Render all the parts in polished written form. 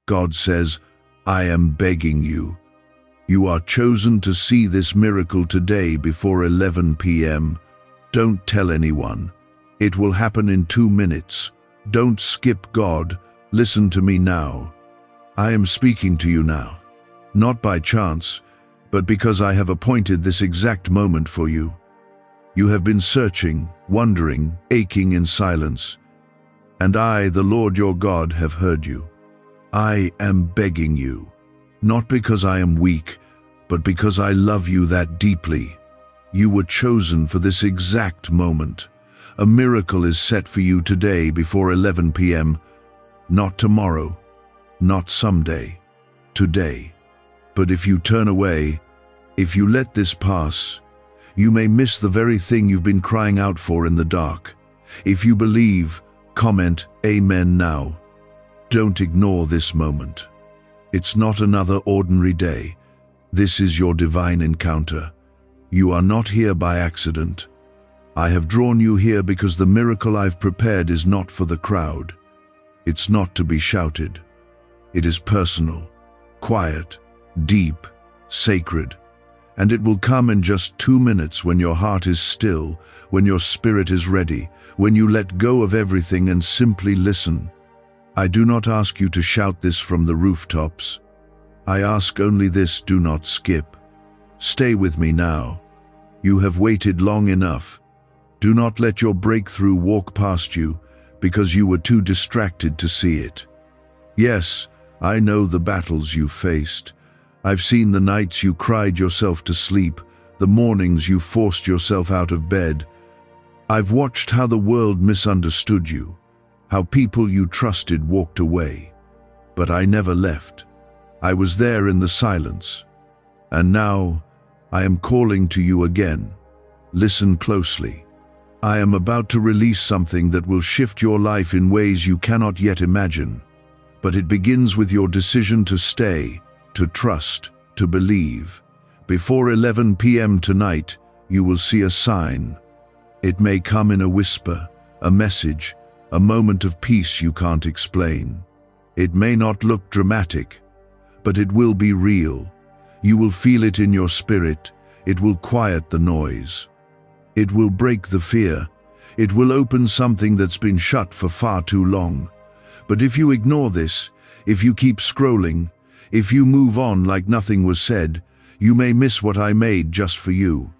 God says, I am begging you. You are chosen to see this miracle today before 11 p.m. Don't tell anyone. It will happen in 2 minutes. Don't skip God. Listen to me now. I am speaking to you now. Not by chance, but because I have appointed this exact moment for you. You have been searching, wondering, aching in silence. And I, the Lord your God, have heard you. I am begging you, not because I am weak, but because I love you that deeply. You were chosen for this exact moment. A miracle is set for you today before 11 p.m. Not tomorrow, not someday, today. But if you turn away, if you let this pass, you may miss the very thing you've been crying out for in the dark. If you believe, comment Amen now. Don't ignore this moment. It's not another ordinary day. This is your divine encounter. You are not here by accident. I have drawn you here because the miracle I've prepared is not for the crowd. It's not to be shouted. It is personal, quiet, deep, sacred. And it will come in just 2 minutes when your heart is still, when your spirit is ready, when you let go of everything and simply listen. I do not ask you to shout this from the rooftops. I ask only this: do not skip. Stay with me now. You have waited long enough. Do not let your breakthrough walk past you because you were too distracted to see it. Yes, I know the battles you faced. I've seen the nights you cried yourself to sleep, the mornings you forced yourself out of bed. I've watched how the world misunderstood you, how people you trusted walked away. But I never left. I was there in the silence. And now, I am calling to you again. Listen closely. I am about to release something that will shift your life in ways you cannot yet imagine. But it begins with your decision to stay, to trust, to believe. Before 11 p.m. tonight, you will see a sign. It may come in a whisper, a message, a moment of peace you can't explain. It may not look dramatic, but it will be real. You will feel it in your spirit. It will quiet the noise. It will break the fear. It will open something that's been shut for far too long. But if you ignore this, if you keep scrolling, if you move on like nothing was said, you may miss what I made just for you.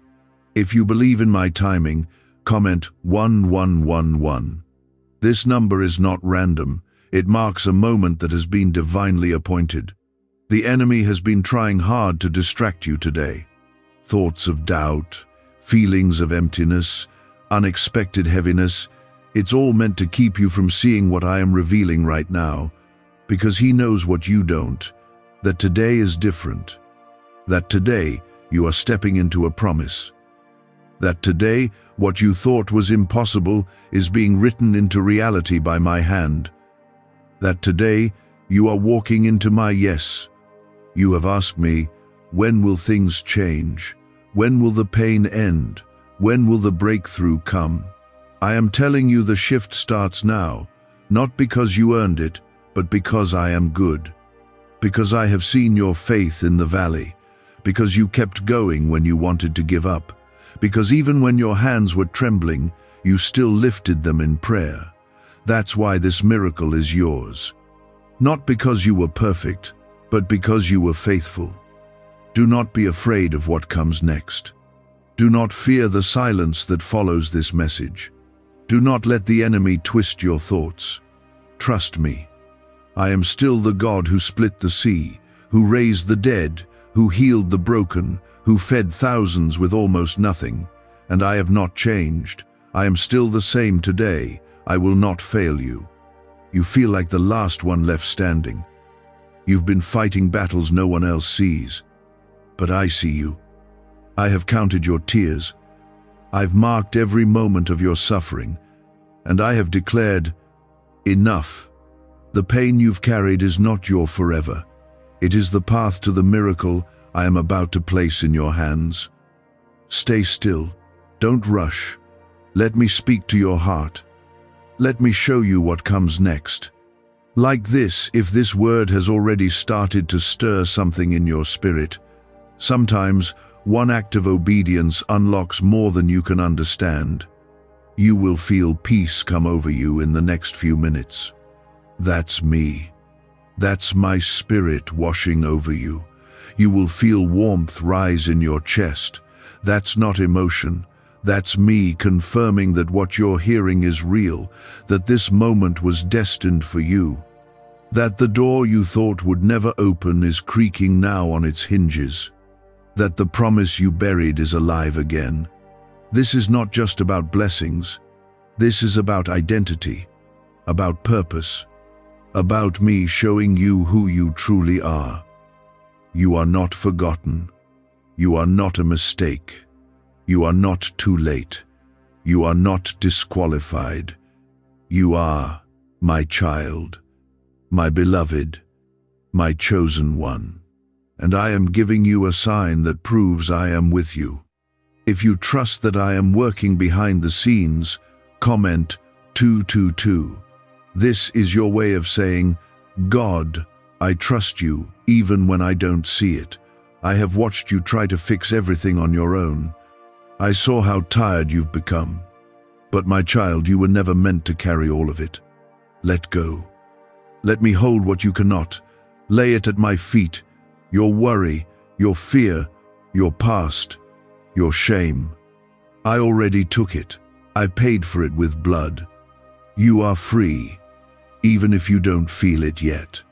If you believe in my timing, comment 1111. This number is not random. It marks a moment that has been divinely appointed. The enemy has been trying hard to distract you today. Thoughts of doubt, feelings of emptiness, unexpected heaviness, it's all meant to keep you from seeing what I am revealing right now, because he knows what you don't, that today is different, that today you are stepping into a promise, that today what you thought was impossible is being written into reality by my hand, that today you are walking into my yes. You have asked me, when will things change? When will the pain end? When will the breakthrough come? I am telling you the shift starts now, not because you earned it, but because I am good. Because I have seen your faith in the valley. Because you kept going when you wanted to give up. Because even when your hands were trembling, you still lifted them in prayer. That's why this miracle is yours. Not because you were perfect, but because you were faithful. Do not be afraid of what comes next. Do not fear the silence that follows this message. Do not let the enemy twist your thoughts. Trust me. I am still the God who split the sea, who raised the dead, who healed the broken, who fed thousands with almost nothing. And I have not changed. I am still the same today. I will not fail you. You feel like the last one left standing. You've been fighting battles no one else sees. But I see you. I have counted your tears. I've marked every moment of your suffering. And I have declared, enough. The pain you've carried is not your forever. It is the path to the miracle I am about to place in your hands. Stay still. Don't rush. Let me speak to your heart. Let me show you what comes next. Like this, if this word has already started to stir something in your spirit, sometimes one act of obedience unlocks more than you can understand. You will feel peace come over you in the next few minutes. That's me. That's my spirit washing over you. You will feel warmth rise in your chest. That's not emotion. That's me confirming that what you're hearing is real, that this moment was destined for you, that the door you thought would never open is creaking now on its hinges, that the promise you buried is alive again. This is not just about blessings. This is about identity, about purpose, about me showing you who you truly are. You are not forgotten. You are not a mistake. You are not too late. You are not disqualified. You are my child, my beloved, my chosen one. And I am giving you a sign that proves I am with you. If you trust that I am working behind the scenes, comment 222. This is your way of saying, God, I trust you even when I don't see it. I have watched you try to fix everything on your own. I saw how tired you've become. But my child, you were never meant to carry all of it. Let go. Let me hold what you cannot. Lay it at my feet. Your worry, your fear, your past, your shame. I already took it. I paid for it with blood. You are free, even if you don't feel it yet.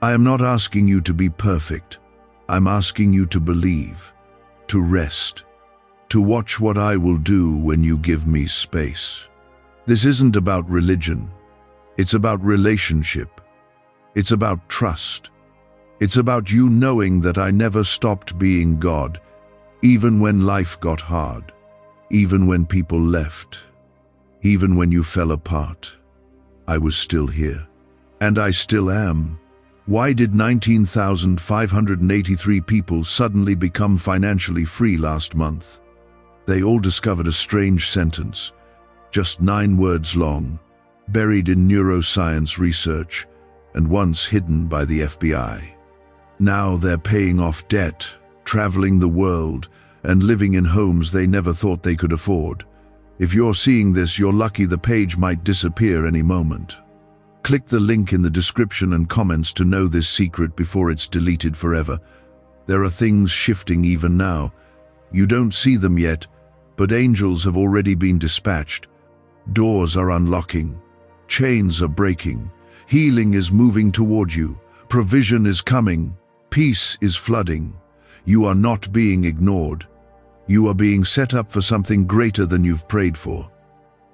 I am not asking you to be perfect. I'm asking you to believe, to rest, to watch what I will do when you give me space. This isn't about religion. It's about relationship. It's about trust. It's about you knowing that I never stopped being God, even when life got hard, even when people left, even when you fell apart. I was still here. And I still am. Why did 19,583 people suddenly become financially free last month? They all discovered a strange sentence, just 9 words long, buried in neuroscience research, and once hidden by the FBI. Now they're paying off debt, traveling the world, and living in homes they never thought they could afford. If you're seeing this, you're lucky. The page might disappear any moment. Click the link in the description and comments to know this secret before it's deleted forever. There are things shifting even now. You don't see them yet, but angels have already been dispatched. Doors are unlocking. Chains are breaking. Healing is moving toward you. Provision is coming. Peace is flooding. You are not being ignored. You are being set up for something greater than you've prayed for.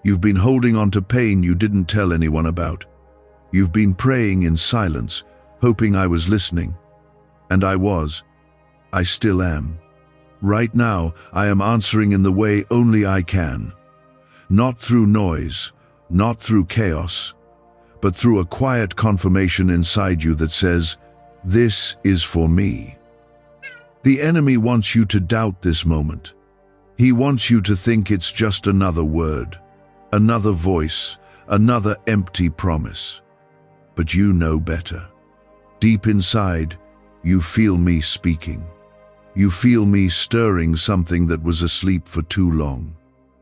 You've been holding on to pain you didn't tell anyone about. You've been praying in silence, hoping I was listening. And I was. I still am. Right now, I am answering in the way only I can. Not through noise, not through chaos, but through a quiet confirmation inside you that says, "This is for me." The enemy wants you to doubt this moment. He wants you to think it's just another word, another voice, another empty promise. But you know better. Deep inside, you feel me speaking. You feel me stirring something that was asleep for too long.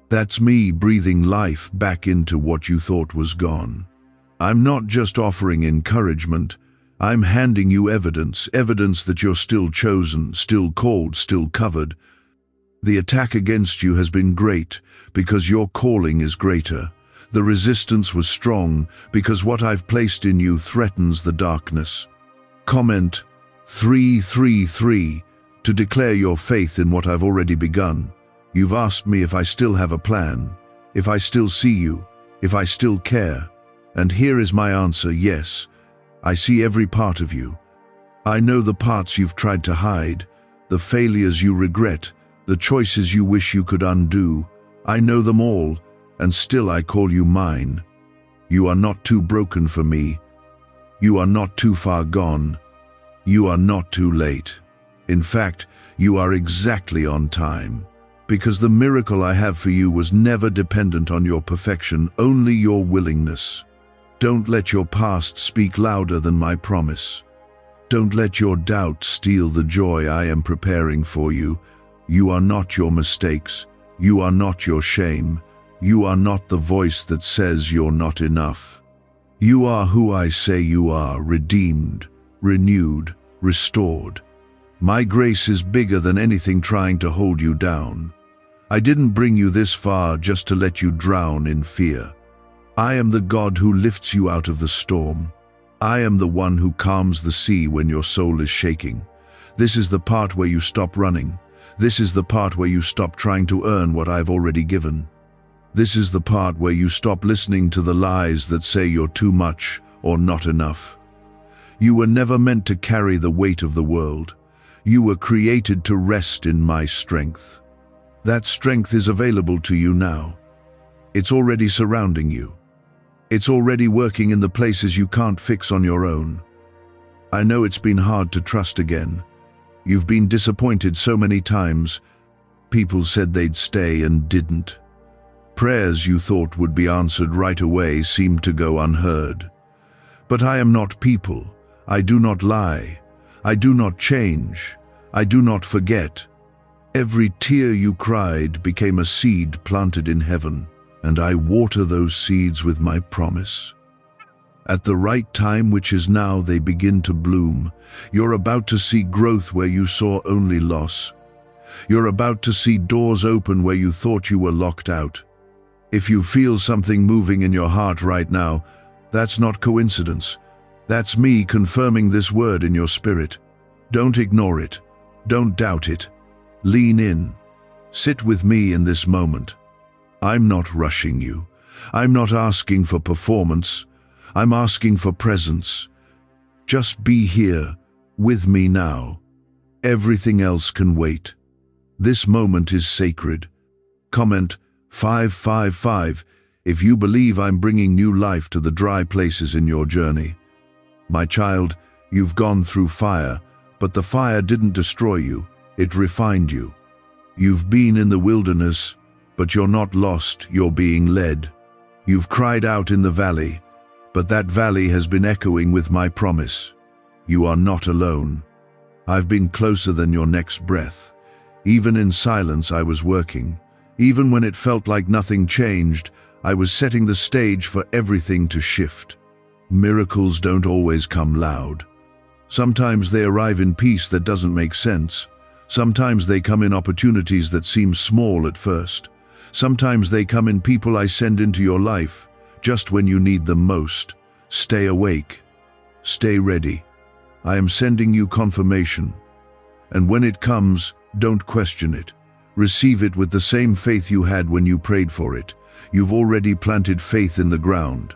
That's me breathing life back into what you thought was gone. I'm not just offering encouragement. I'm handing you evidence that you're still chosen, still called, still covered. The attack against you has been great because your calling is greater. The resistance was strong because what I've placed in you threatens the darkness. Comment 333 to declare your faith in what I've already begun. You've asked me if I still have a plan, if I still see you, if I still care. And here is my answer: yes. I see every part of you. I know the parts you've tried to hide, the failures you regret, the choices you wish you could undo. I know them all, and still I call you mine. You are not too broken for me. You are not too far gone. You are not too late. In fact, you are exactly on time. Because the miracle I have for you was never dependent on your perfection, only your willingness. Don't let your past speak louder than my promise. Don't let your doubt steal the joy I am preparing for you. You are not your mistakes. You are not your shame. You are not the voice that says you're not enough. You are who I say you are, redeemed, renewed, restored. My grace is bigger than anything trying to hold you down. I didn't bring you this far just to let you drown in fear. I am the God who lifts you out of the storm. I am the one who calms the sea when your soul is shaking. This is the part where you stop running. This is the part where you stop trying to earn what I've already given. This is the part where you stop listening to the lies that say you're too much or not enough. You were never meant to carry the weight of the world. You were created to rest in my strength. That strength is available to you now. It's already surrounding you. It's already working in the places you can't fix on your own. I know it's been hard to trust again. You've been disappointed so many times. People said they'd stay and didn't. Prayers you thought would be answered right away seemed to go unheard. But I am not people. I do not lie. I do not change. I do not forget. Every tear you cried became a seed planted in heaven, and I water those seeds with my promise. At the right time, which is now, they begin to bloom. You're about to see growth where you saw only loss. You're about to see doors open where you thought you were locked out. If you feel something moving in your heart right now, that's not coincidence. That's me confirming this word in your spirit. Don't ignore it. Don't doubt it. Lean in. Sit with me in this moment. I'm not rushing you. I'm not asking for performance. I'm asking for presence. Just be here, with me now. Everything else can wait. This moment is sacred. Comment 555 if you believe I'm bringing new life to the dry places in your journey. My child, you've gone through fire, but the fire didn't destroy you, it refined you. You've been in the wilderness, but you're not lost, you're being led. You've cried out in the valley, but that valley has been echoing with my promise. You are not alone. I've been closer than your next breath. Even in silence I was working. Even when it felt like nothing changed, I was setting the stage for everything to shift. Miracles don't always come loud. Sometimes they arrive in peace that doesn't make sense. Sometimes they come in opportunities that seem small at first. Sometimes they come in people I send into your life, just when you need them most. Stay awake. Stay ready. I am sending you confirmation. And when it comes, don't question it. Receive it with the same faith you had when you prayed for it. You've already planted faith in the ground.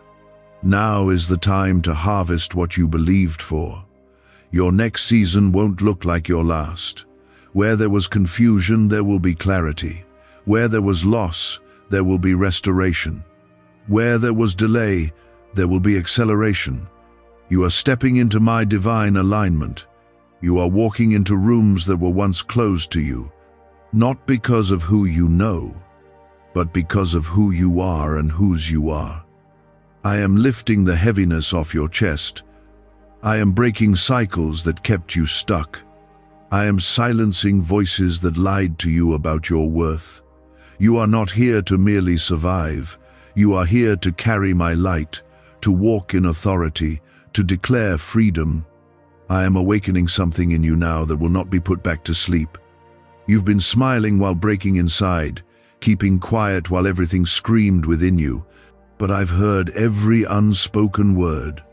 Now is the time to harvest what you believed for. Your next season won't look like your last. Where there was confusion, there will be clarity. Where there was loss, there will be restoration. Where there was delay, there will be acceleration. You are stepping into my divine alignment. You are walking into rooms that were once closed to you, not because of who you know, but because of who you are and whose you are. I am lifting the heaviness off your chest. I am breaking cycles that kept you stuck. I am silencing voices that lied to you about your worth. You are not here to merely survive. You are here to carry my light, to walk in authority, to declare freedom. I am awakening something in you now that will not be put back to sleep. You've been smiling while breaking inside, keeping quiet while everything screamed within you. But I've heard every unspoken word.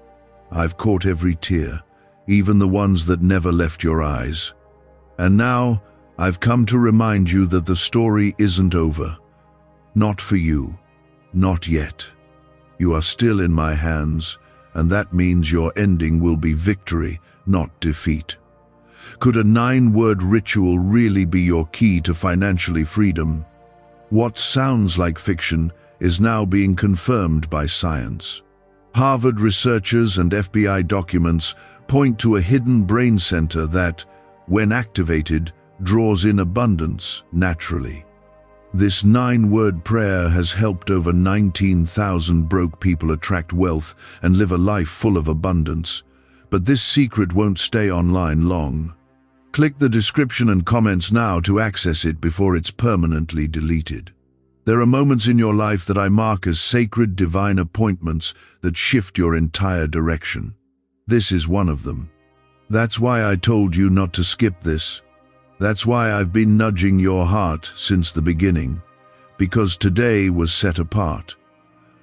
I've caught every tear, even the ones that never left your eyes. And now, I've come to remind you that the story isn't over. Not for you. Not yet. You are still in my hands, and that means your ending will be victory, not defeat. Could a 9-word ritual really be your key to financially freedom? What sounds like fiction is now being confirmed by science. Harvard researchers and FBI documents point to a hidden brain center that, when activated, draws in abundance naturally. This 9-word prayer has helped over 19,000 broke people attract wealth and live a life full of abundance. But this secret won't stay online long. Click the description and comments now to access it before it's permanently deleted. There are moments in your life that I mark as sacred divine appointments that shift your entire direction. This is one of them. That's why I told you not to skip this. That's why I've been nudging your heart since the beginning, because today was set apart.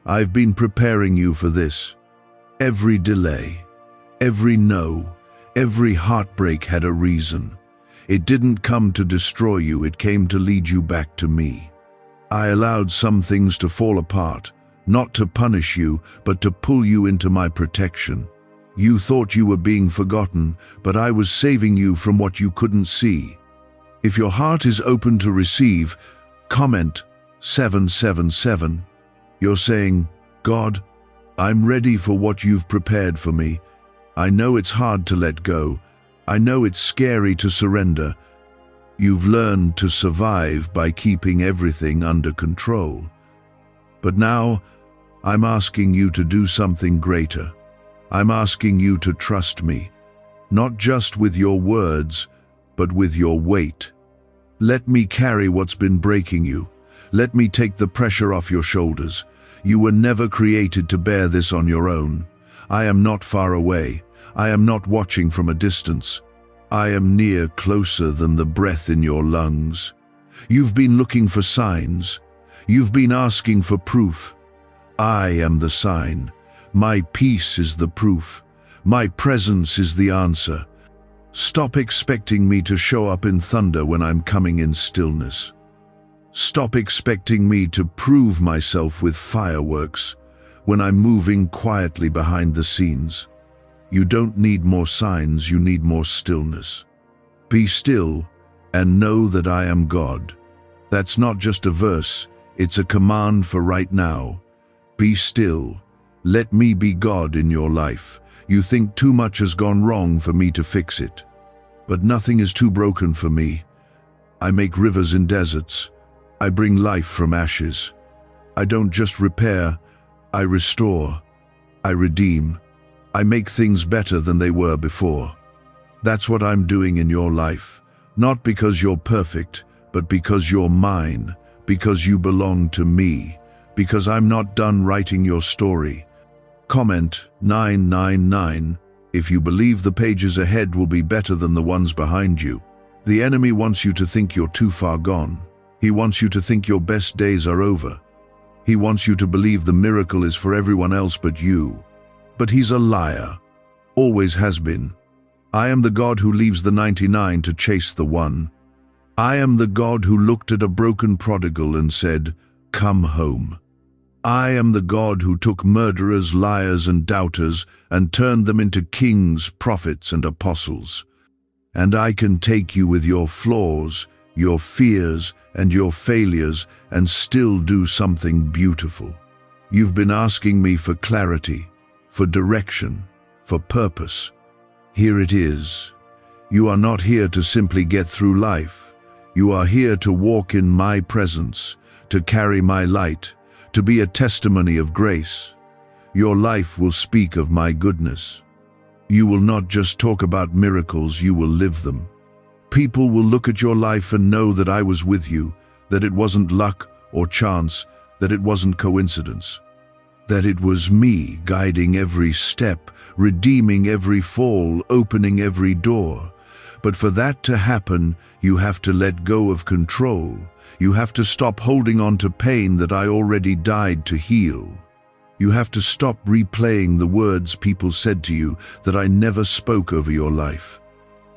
I've been preparing you for this. Every delay, every no, every heartbreak had a reason. It didn't come to destroy you, it came to lead you back to me. I allowed some things to fall apart, not to punish you, but to pull you into my protection. You thought you were being forgotten, but I was saving you from what you couldn't see. If your heart is open to receive, comment 777. You're saying, God, I'm ready for what you've prepared for me. I know it's hard to let go. I know it's scary to surrender. You've learned to survive by keeping everything under control. But now, I'm asking you to do something greater. I'm asking you to trust me, not just with your words, but with your weight. Let me carry what's been breaking you. Let me take the pressure off your shoulders. You were never created to bear this on your own. I am not far away. I am not watching from a distance. I am near, closer than the breath in your lungs. You've been looking for signs. You've been asking for proof. I am the sign. My peace is the proof. My presence is the answer. Stop expecting me to show up in thunder when I'm coming in stillness. Stop expecting me to prove myself with fireworks when I'm moving quietly behind the scenes. You don't need more signs, you need more stillness. Be still and know that I am God. That's not just a verse, it's a command for right now. Be still. Let me be God in your life. You think too much has gone wrong for me to fix it. But nothing is too broken for me. I make rivers in deserts. I bring life from ashes. I don't just repair, I restore. I redeem. I make things better than they were before. That's what I'm doing in your life. Not because you're perfect, but because you're mine, because you belong to me, because I'm not done writing your story. Comment 999 if you believe the pages ahead will be better than the ones behind you. The enemy wants you to think you're too far gone. He wants you to think your best days are over. He wants you to believe the miracle is for everyone else but you. But he's a liar. Always has been. I am the God who leaves the 99 to chase the one. I am the God who looked at a broken prodigal and said, "Come home." I am the God who took murderers, liars, and doubters and turned them into kings, prophets, and apostles. And I can take you with your flaws, your fears, and your failures and still do something beautiful. You've been asking me for clarity, for direction, for purpose. Here it is. You are not here to simply get through life. You are here to walk in my presence, to carry my light, to be a testimony of grace. Your life will speak of my goodness. You will not just talk about miracles, you will live them. People will look at your life and know that I was with you, that it wasn't luck or chance, that it wasn't coincidence, that it was me guiding every step, redeeming every fall, opening every door. But for that to happen, you have to let go of control. You have to stop holding on to pain that I already died to heal. You have to stop replaying the words people said to you that I never spoke over your life.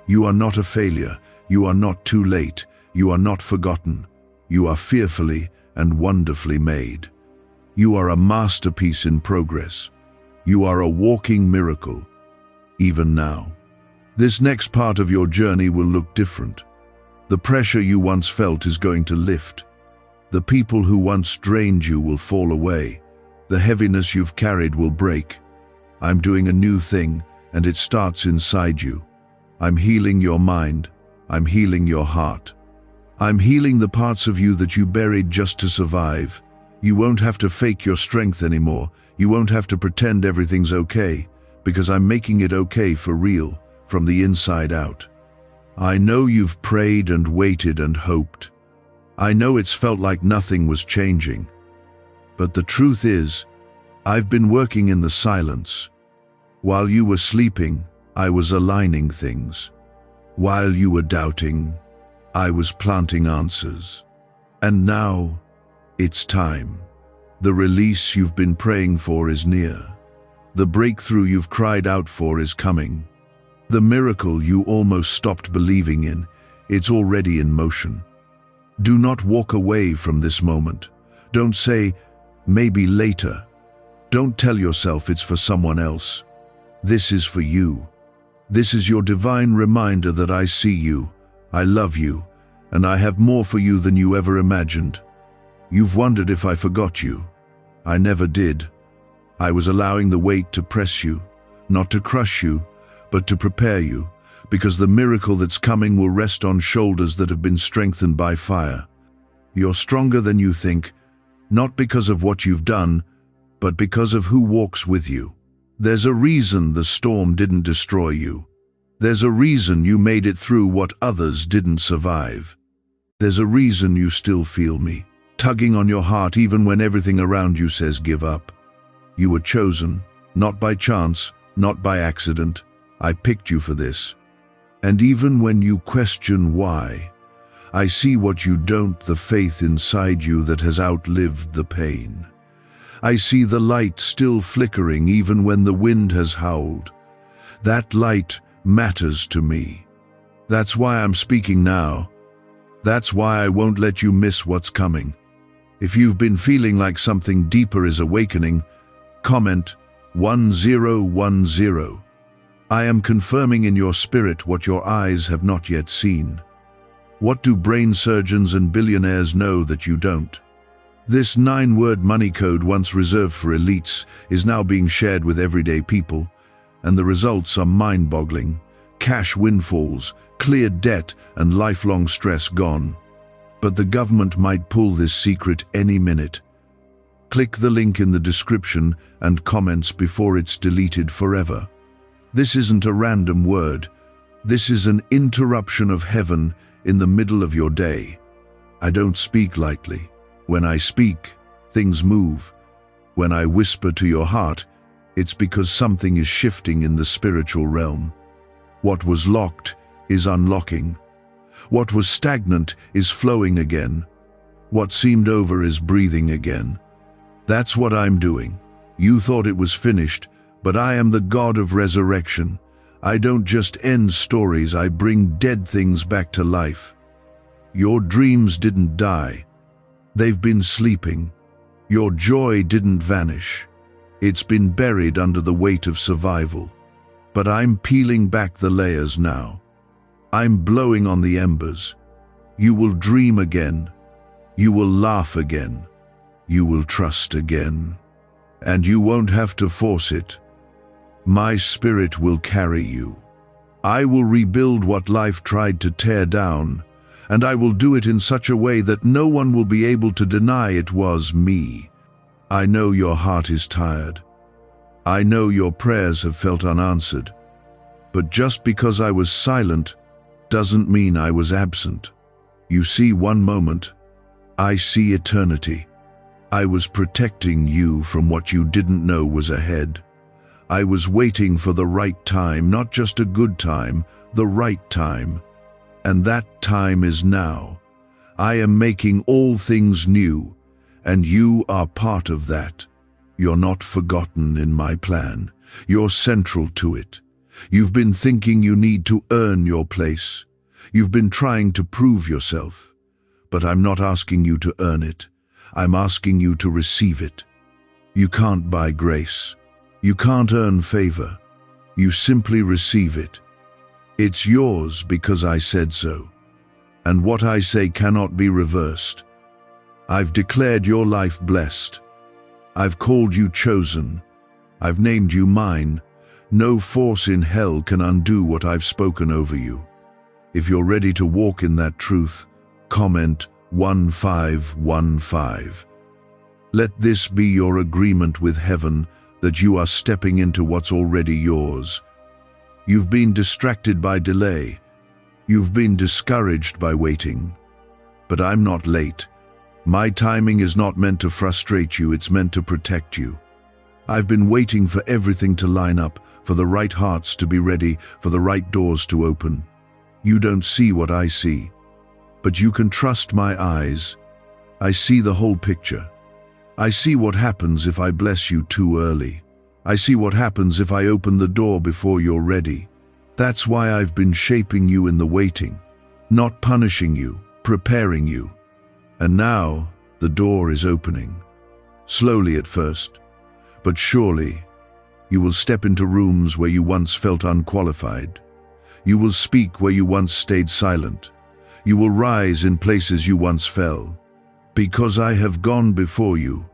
You are not a failure. You are not too late. You are not forgotten. You are fearfully and wonderfully made. You are a masterpiece in progress. You are a walking miracle, even now. This next part of your journey will look different. The pressure you once felt is going to lift. The people who once drained you will fall away. The heaviness you've carried will break. I'm doing a new thing, and it starts inside you. I'm healing your mind. I'm healing your heart. I'm healing the parts of you that you buried just to survive. You won't have to fake your strength anymore. You won't have to pretend everything's okay, because I'm making it okay for real, from the inside out. I know you've prayed and waited and hoped. I know it's felt like nothing was changing. But the truth is, I've been working in the silence. While you were sleeping, I was aligning things. While you were doubting, I was planting answers. And now, it's time. The release you've been praying for is near. The breakthrough you've cried out for is coming. The miracle you almost stopped believing in, it's already in motion. Do not walk away from this moment. Don't say, maybe later. Don't tell yourself it's for someone else. This is for you. This is your divine reminder that I see you, I love you, and I have more for you than you ever imagined. You've wondered if I forgot you. I never did. I was allowing the weight to press you, not to crush you, but to prepare you, because the miracle that's coming will rest on shoulders that have been strengthened by fire. You're stronger than you think, not because of what you've done, but because of who walks with you. There's a reason the storm didn't destroy you. There's a reason you made it through what others didn't survive. There's a reason you still feel me, tugging on your heart even when everything around you says give up. You were chosen, not by chance, not by accident. I picked you for this. And even when you question why, I see what you don't, the faith inside you that has outlived the pain. I see the light still flickering even when the wind has howled. That light matters to me. That's why I'm speaking now. That's why I won't let you miss what's coming. If you've been feeling like something deeper is awakening, comment 1010. I am confirming in your spirit what your eyes have not yet seen. What do brain surgeons and billionaires know that you don't? This 9-word money code, once reserved for elites, is now being shared with everyday people, and the results are mind-boggling. Cash windfalls, cleared debt, and lifelong stress gone. But the government might pull this secret any minute. Click the link in the description and comments before it's deleted forever. This isn't a random word. This is an interruption of heaven in the middle of your day. I don't speak lightly. When I speak, things move. When I whisper to your heart, it's because something is shifting in the spiritual realm. What was locked is unlocking. What was stagnant is flowing again. What seemed over is breathing again. That's what I'm doing. You thought it was finished, but I am the God of resurrection. I don't just end stories, I bring dead things back to life. Your dreams didn't die. They've been sleeping. Your joy didn't vanish. It's been buried under the weight of survival. But I'm peeling back the layers now. I'm blowing on the embers. You will dream again. You will laugh again. You will trust again. And you won't have to force it. My spirit will carry you. I will rebuild what life tried to tear down, and I will do it in such a way that no one will be able to deny it was me. I know your heart is tired. I know your prayers have felt unanswered. But just because I was silent doesn't mean I was absent. You see one moment, I see eternity. I was protecting you from what you didn't know was ahead. I was waiting for the right time, not just a good time, the right time. And that time is now. I am making all things new, and you are part of that. You're not forgotten in my plan. You're central to it. You've been thinking you need to earn your place. You've been trying to prove yourself. But I'm not asking you to earn it. I'm asking you to receive it. You can't buy grace. You can't earn favor. You simply receive it. It's yours because I said so. And what I say cannot be reversed. I've declared your life blessed. I've called you chosen. I've named you mine. No force in hell can undo what I've spoken over you. If you're ready to walk in that truth, comment 1515. Let this be your agreement with heaven that you are stepping into what's already yours. You've been distracted by delay. You've been discouraged by waiting. But I'm not late. My timing is not meant to frustrate you, it's meant to protect you. I've been waiting for everything to line up, for the right hearts to be ready, for the right doors to open. You don't see what I see, but you can trust my eyes. I see the whole picture. I see what happens if I bless you too early. I see what happens if I open the door before you're ready. That's why I've been shaping you in the waiting, not punishing you, preparing you. And now the door is opening. Slowly at first, but surely. You will step into rooms where you once felt unqualified. You will speak where you once stayed silent. You will rise in places you once fell. Because I have gone before you.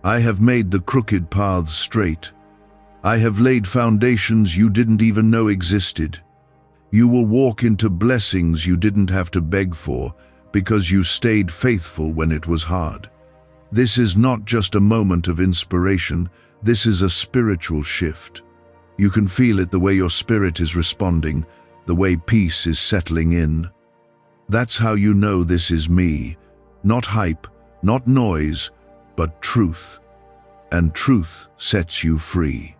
I have made the crooked paths straight. I have laid foundations you didn't even know existed. You will walk into blessings you didn't have to beg for because you stayed faithful when it was hard. This is not just a moment of inspiration, this is a spiritual shift. You can feel it the way your spirit is responding, the way peace is settling in. That's how you know this is me. Not hype, not noise, but truth. And truth sets you free.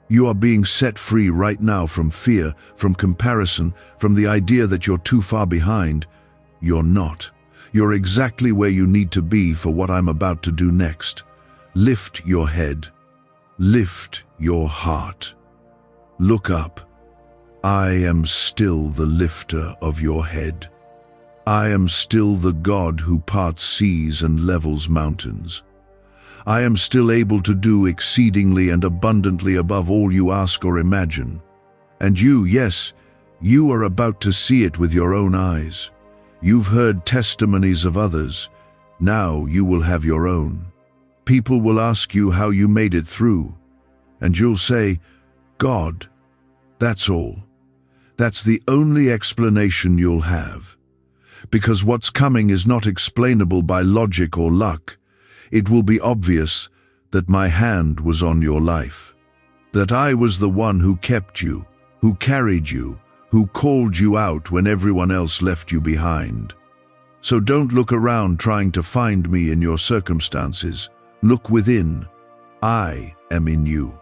You are being set free right now from fear, from comparison, from the idea that you're too far behind. You're not. You're exactly where you need to be for what I'm about to do next. Lift your head. Lift your heart. Look up. I am still the lifter of your head. I am still the God who parts seas and levels mountains. I am still able to do exceedingly and abundantly above all you ask or imagine. And you, yes, you are about to see it with your own eyes. You've heard testimonies of others. Now you will have your own. People will ask you how you made it through. And you'll say, God, that's all. That's the only explanation you'll have. Because what's coming is not explainable by logic or luck. It will be obvious that my hand was on your life. That I was the one who kept you, who carried you, who called you out when everyone else left you behind. So don't look around trying to find me in your circumstances. Look within. I am in you.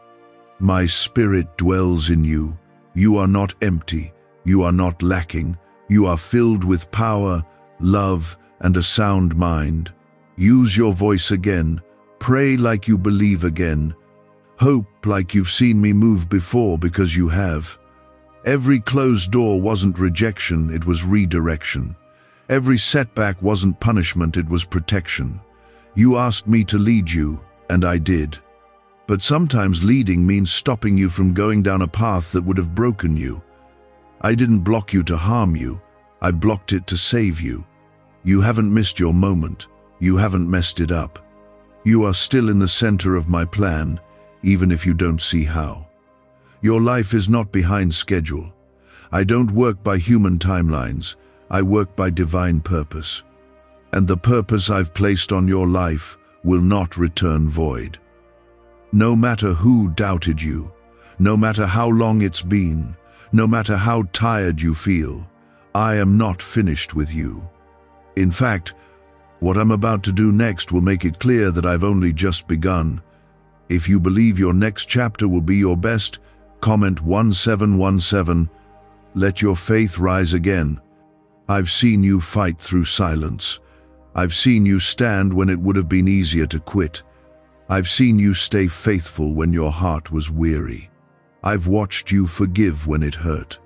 My spirit dwells in you. You are not empty. You are not lacking. You are filled with power, love, and a sound mind. Use your voice again. Pray like you believe again. Hope like you've seen me move before, because you have. Every closed door wasn't rejection, it was redirection. Every setback wasn't punishment, it was protection. You asked me to lead you, and I did. But sometimes leading means stopping you from going down a path that would have broken you. I didn't block you to harm you. I blocked it to save you. You haven't missed your moment. You haven't messed it up. You are still in the center of my plan, even if you don't see how. Your life is not behind schedule. I don't work by human timelines. I work by divine purpose. And the purpose I've placed on your life will not return void. No matter who doubted you, no matter how long it's been, no matter how tired you feel, I am not finished with you. In fact, what I'm about to do next will make it clear that I've only just begun. If you believe your next chapter will be your best, comment 1717. Let your faith rise again. I've seen you fight through silence. I've seen you stand when it would have been easier to quit. I've seen you stay faithful when your heart was weary. I've watched you forgive when it hurt.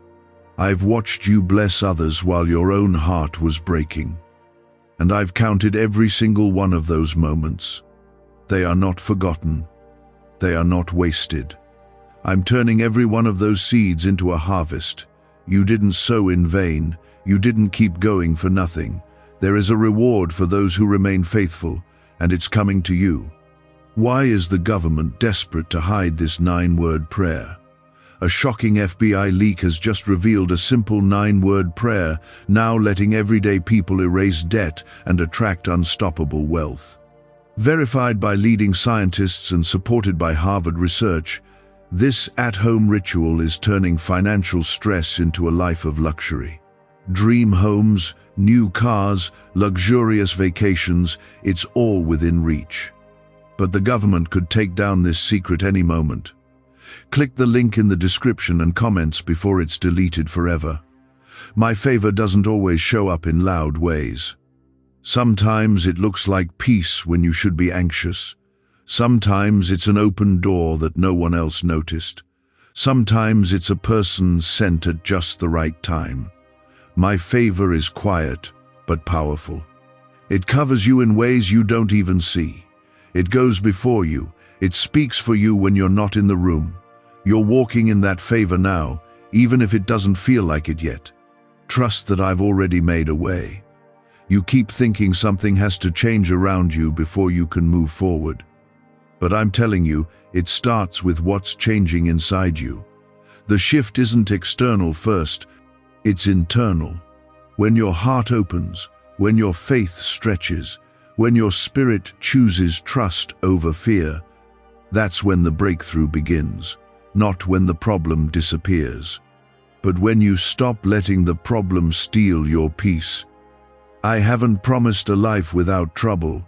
I've watched you bless others while your own heart was breaking. And I've counted every single one of those moments. They are not forgotten. They are not wasted. I'm turning every one of those seeds into a harvest. You didn't sow in vain. You didn't keep going for nothing. There is a reward for those who remain faithful, and it's coming to you. Why is the government desperate to hide this 9-word prayer? A shocking FBI leak has just revealed a simple 9-word prayer, now letting everyday people erase debt and attract unstoppable wealth. Verified by leading scientists and supported by Harvard research, this at-home ritual is turning financial stress into a life of luxury. Dream homes, new cars, luxurious vacations, it's all within reach. But the government could take down this secret any moment. Click the link in the description and comments before it's deleted forever. My favor doesn't always show up in loud ways. Sometimes it looks like peace when you should be anxious. Sometimes it's an open door that no one else noticed. Sometimes it's a person sent at just the right time. My favor is quiet, but powerful. It covers you in ways you don't even see. It goes before you. It speaks for you when you're not in the room. You're walking in that favor now, even if it doesn't feel like it yet. Trust that I've already made a way. You keep thinking something has to change around you before you can move forward. But I'm telling you, it starts with what's changing inside you. The shift isn't external first, it's internal. When your heart opens, when your faith stretches, when your spirit chooses trust over fear, that's when the breakthrough begins, not when the problem disappears, but when you stop letting the problem steal your peace. I haven't promised a life without trouble,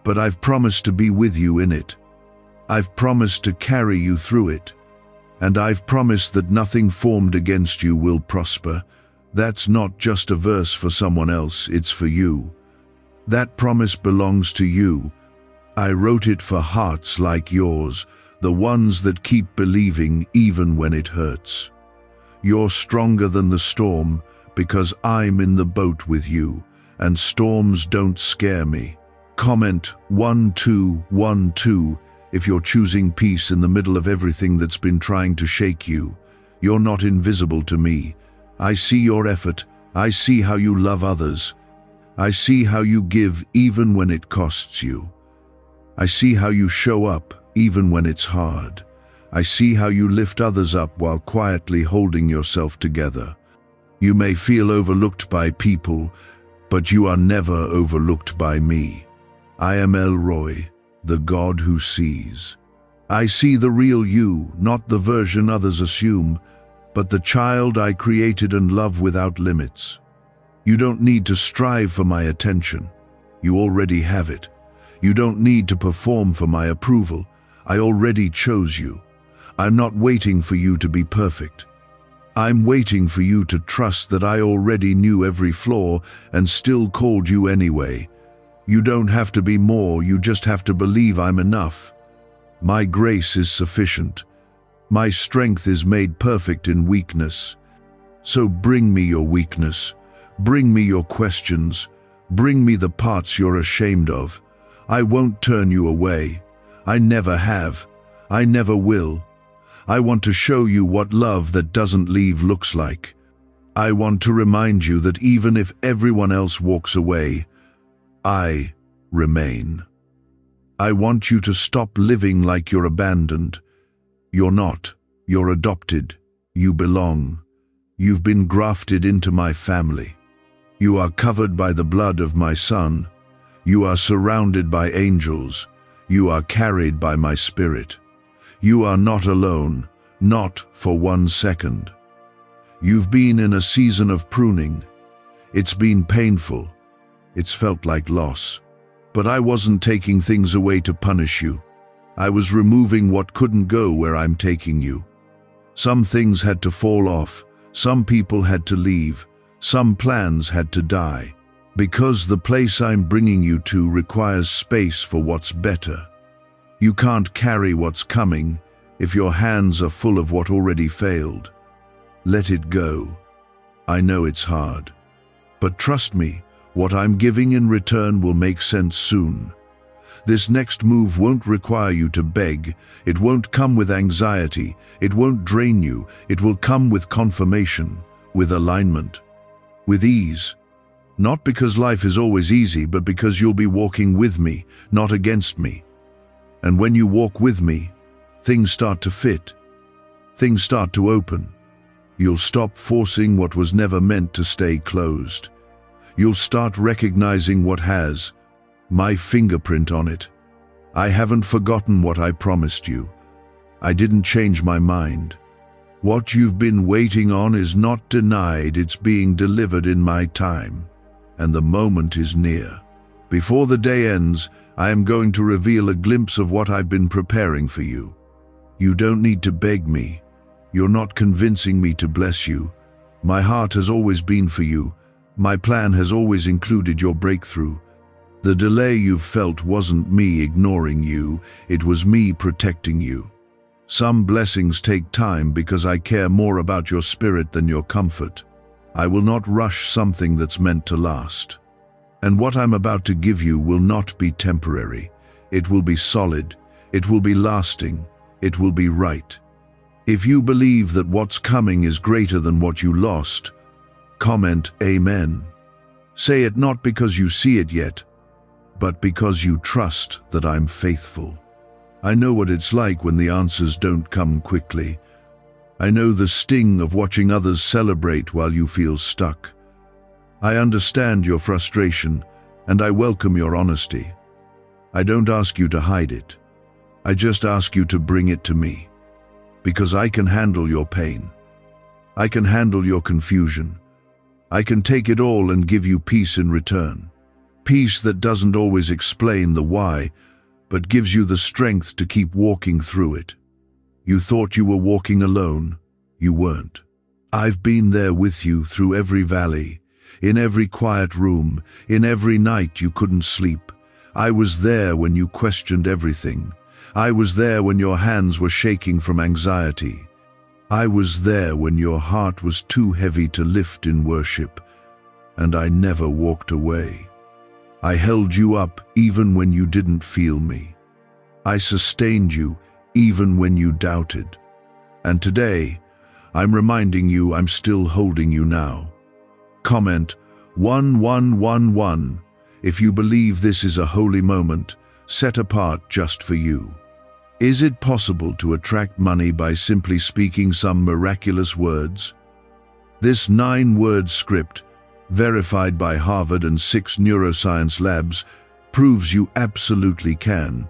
but I've promised to be with you in it. I've promised to carry you through it, and I've promised that nothing formed against you will prosper. That's not just a verse for someone else, it's for you. That promise belongs to you. I wrote it for hearts like yours, the ones that keep believing even when it hurts. You're stronger than the storm because I'm in the boat with you, and storms don't scare me. Comment 1212 if you're choosing peace in the middle of everything that's been trying to shake you. You're not invisible to me. I see your effort. I see how you love others. I see how you give even when it costs you. I see how you show up even when it's hard. I see how you lift others up while quietly holding yourself together. You may feel overlooked by people, but you are never overlooked by me. I am Elroy, the God who sees. I see the real you, not the version others assume, but the child I created and love without limits. You don't need to strive for my attention. You already have it. You don't need to perform for my approval. I already chose you. I'm not waiting for you to be perfect. I'm waiting for you to trust that I already knew every flaw and still called you anyway. You don't have to be more, you just have to believe I'm enough. My grace is sufficient. My strength is made perfect in weakness. So bring me your weakness. Bring me your questions. Bring me the parts you're ashamed of. I won't turn you away. I never have. I never will. I want to show you what love that doesn't leave looks like. I want to remind you that even if everyone else walks away, I remain. I want you to stop living like you're abandoned. You're not. You're adopted. You belong. You've been grafted into my family. You are covered by the blood of my Son. You are surrounded by angels. You are carried by my Spirit. You are not alone, not for 1 second. You've been in a season of pruning. It's been painful. It's felt like loss. But I wasn't taking things away to punish you. I was removing what couldn't go where I'm taking you. Some things had to fall off. Some people had to leave. Some plans had to die. Because the place I'm bringing you to requires space for what's better. You can't carry what's coming if your hands are full of what already failed. Let it go. I know it's hard. But trust me, what I'm giving in return will make sense soon. This next move won't require you to beg. It won't come with anxiety. It won't drain you. It will come with confirmation, with alignment, with ease. Not because life is always easy, but because you'll be walking with me, not against me. And when you walk with me, things start to fit. things start to open. You'll stop forcing what was never meant to stay closed. You'll start recognizing what has my fingerprint on it. I haven't forgotten what I promised you. I didn't change my mind. What you've been waiting on is not denied, it's being delivered in my time. And the moment is near. Before the day ends, I am going to reveal a glimpse of what I've been preparing for you. You don't need to beg me. You're not convincing me to bless you. My heart has always been for you. My plan has always included your breakthrough. The delay you've felt wasn't me ignoring you, it was me protecting you. Some blessings take time because I care more about your spirit than your comfort. I will not rush something that's meant to last. And what I'm about to give you will not be temporary. It will be solid. It will be lasting. It will be right. If you believe that what's coming is greater than what you lost, comment Amen. Say it not because you see it yet, but because you trust that I'm faithful. I know what it's like when the answers don't come quickly. I know the sting of watching others celebrate while you feel stuck. I understand your frustration, and I welcome your honesty. I don't ask you to hide it. I just ask you to bring it to me. Because I can handle your pain. I can handle your confusion. I can take it all and give you peace in return. Peace that doesn't always explain the why, but gives you the strength to keep walking through it. You thought you were walking alone. You weren't. I've been there with you through every valley, in every quiet room, in every night you couldn't sleep. I was there when you questioned everything. I was there when your hands were shaking from anxiety. I was there when your heart was too heavy to lift in worship, and I never walked away. I held you up even when you didn't feel me. I sustained you even when you doubted. And today, I'm reminding you I'm still holding you now. Comment 1111 if you believe this is a holy moment set apart just for you. Is it possible to attract money by simply speaking some miraculous words? This 9-word script, verified by Harvard and 6 neuroscience labs, proves you absolutely can.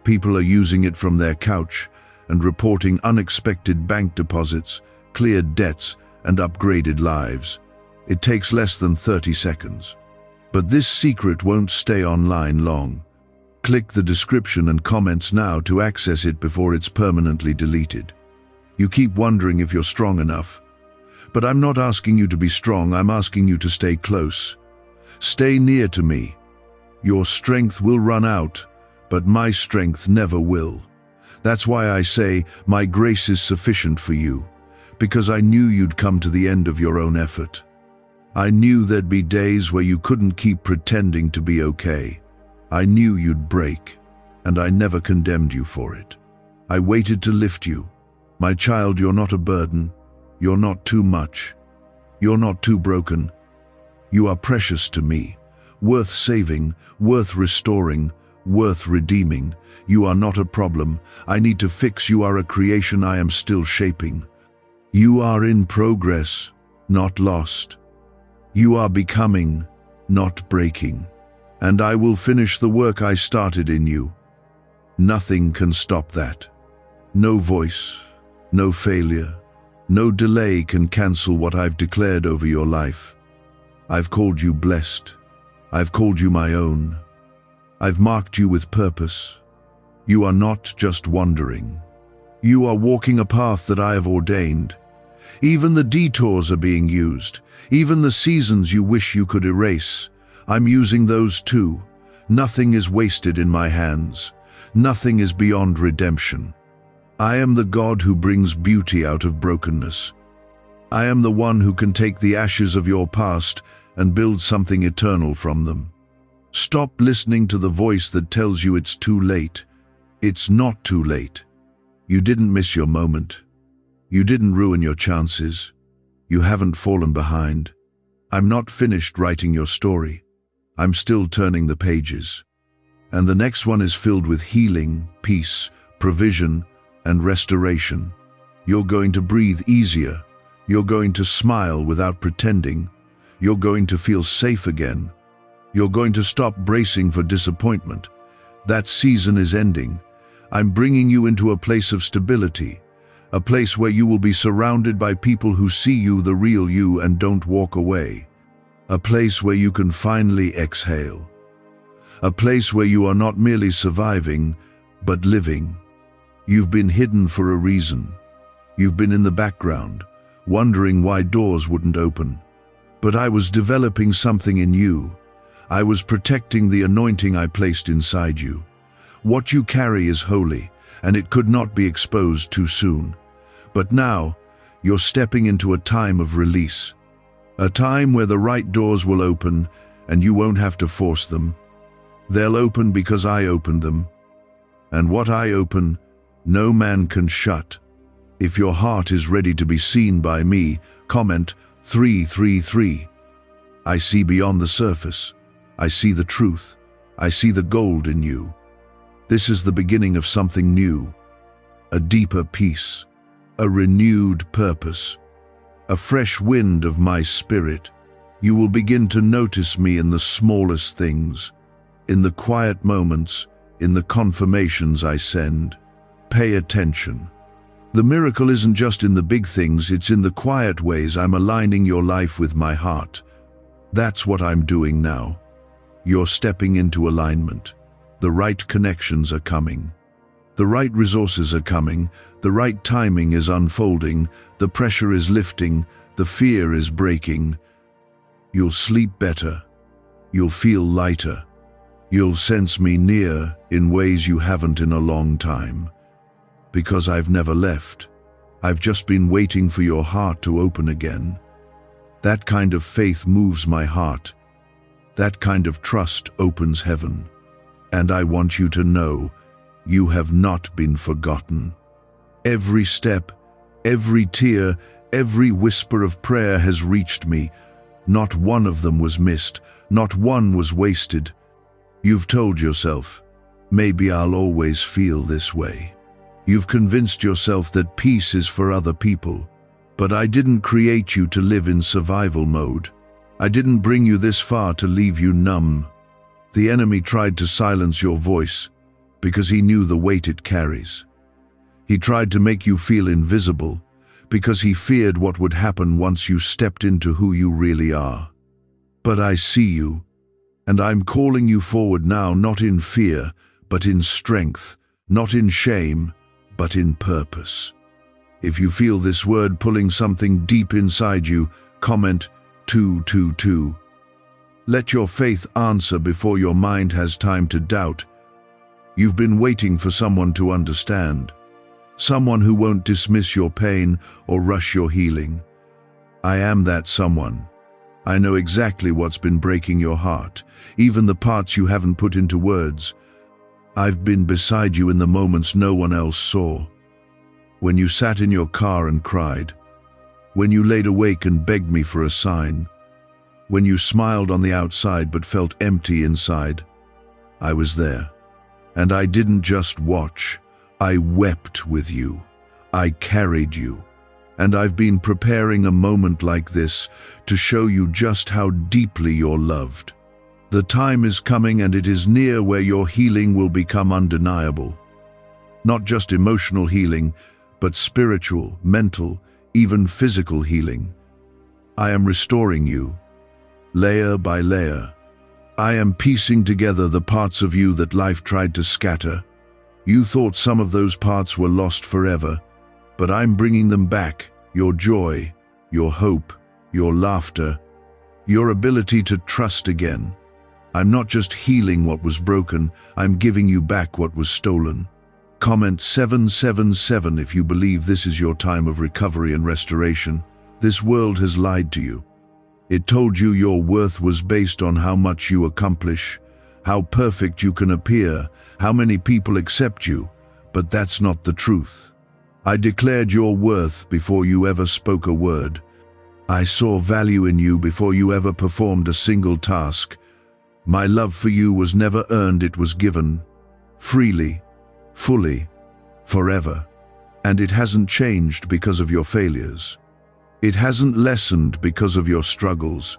People are using it from their couch and reporting unexpected bank deposits, cleared debts, and upgraded lives. It takes less than 30 seconds. But this secret won't stay online long. Click the description and comments now to access it before it's permanently deleted. You keep wondering if you're strong enough. But I'm not asking you to be strong, I'm asking you to stay close. Stay near to me. Your strength will run out, but my strength never will. That's why I say, my grace is sufficient for you, because I knew you'd come to the end of your own effort. I knew there'd be days where you couldn't keep pretending to be okay. I knew you'd break, and I never condemned you for it. I waited to lift you. My child, you're not a burden. You're not too much. You're not too broken. You are precious to me, worth saving, worth restoring, worth redeeming. You are not a problem I need to fix. You are a creation I am still shaping. You are in progress, not lost. You are becoming, not breaking. And I will finish the work I started in you. Nothing can stop that. No voice, no failure, no delay can cancel what I've declared over your life. I've called you blessed. I've called you my own. I've marked you with purpose. You are not just wandering. You are walking a path that I have ordained. Even the detours are being used. Even the seasons you wish you could erase. I'm using those too. Nothing is wasted in my hands. Nothing is beyond redemption. I am the God who brings beauty out of brokenness. I am the one who can take the ashes of your past and build something eternal from them. Stop listening to the voice that tells you it's too late. It's not too late. You didn't miss your moment. You didn't ruin your chances. You haven't fallen behind. I'm not finished writing your story. I'm still turning the pages. And the next one is filled with healing, peace, provision, and restoration. You're going to breathe easier. You're going to smile without pretending. You're going to feel safe again. You're going to stop bracing for disappointment. That season is ending. I'm bringing you into a place of stability, a place where you will be surrounded by people who see you, the real you, and don't walk away. A place where you can finally exhale. A place where you are not merely surviving, but living. You've been hidden for a reason. You've been in the background, wondering why doors wouldn't open. But I was developing something in you. I was protecting the anointing I placed inside you. What you carry is holy, and it could not be exposed too soon. But now, you're stepping into a time of release. A time where the right doors will open, and you won't have to force them. They'll open because I opened them. And what I open, no man can shut. If your heart is ready to be seen by me, comment 333. I see beyond the surface. I see the truth. I see the gold in you. This is the beginning of something new. A deeper peace. A renewed purpose. A fresh wind of my spirit. You will begin to notice me in the smallest things, in the quiet moments, in the confirmations I send. Pay attention. The miracle isn't just in the big things, it's in the quiet ways I'm aligning your life with my heart. That's what I'm doing now. You're stepping into alignment. The right connections are coming. The right resources are coming. The right timing is unfolding. The pressure is lifting. The fear is breaking. You'll sleep better. You'll feel lighter. You'll sense me near in ways you haven't in a long time. Because I've never left. I've just been waiting for your heart to open again. That kind of faith moves my heart. That kind of trust opens heaven. And I want you to know, you have not been forgotten. Every step, every tear, every whisper of prayer has reached me. Not one of them was missed. Not one was wasted. You've told yourself, maybe I'll always feel this way. You've convinced yourself that peace is for other people. But I didn't create you to live in survival mode. I didn't bring you this far to leave you numb. The enemy tried to silence your voice because he knew the weight it carries. He tried to make you feel invisible because he feared what would happen once you stepped into who you really are. But I see you, and I'm calling you forward now, not in fear, but in strength, not in shame, but in purpose. If you feel this word pulling something deep inside you, comment 222. Let your faith answer before your mind has time to doubt. You've been waiting for someone to understand. Someone who won't dismiss your pain or rush your healing. I am that someone. I know exactly what's been breaking your heart, even the parts you haven't put into words. I've been beside you in the moments no one else saw. When you sat in your car and cried. When you laid awake and begged me for a sign. When you smiled on the outside but felt empty inside. I was there. And I didn't just watch. I wept with you. I carried you. And I've been preparing a moment like this to show you just how deeply you're loved. The time is coming, and it is near, where your healing will become undeniable. Not just emotional healing, but spiritual, mental, even physical healing. I am restoring you, layer by layer. I am piecing together the parts of you that life tried to scatter. You thought some of those parts were lost forever, but I'm bringing them back. Your joy, your hope, your laughter, your ability to trust again. I'm not just healing what was broken, I'm giving you back what was stolen. Comment 777 if you believe this is your time of recovery and restoration. This world has lied to you. It told you your worth was based on how much you accomplish, how perfect you can appear, how many people accept you, but that's not the truth. I declared your worth before you ever spoke a word. I saw value in you before you ever performed a single task. My love for you was never earned, it was given. Freely, fully, forever. And it hasn't changed because of your failures. It hasn't lessened because of your struggles.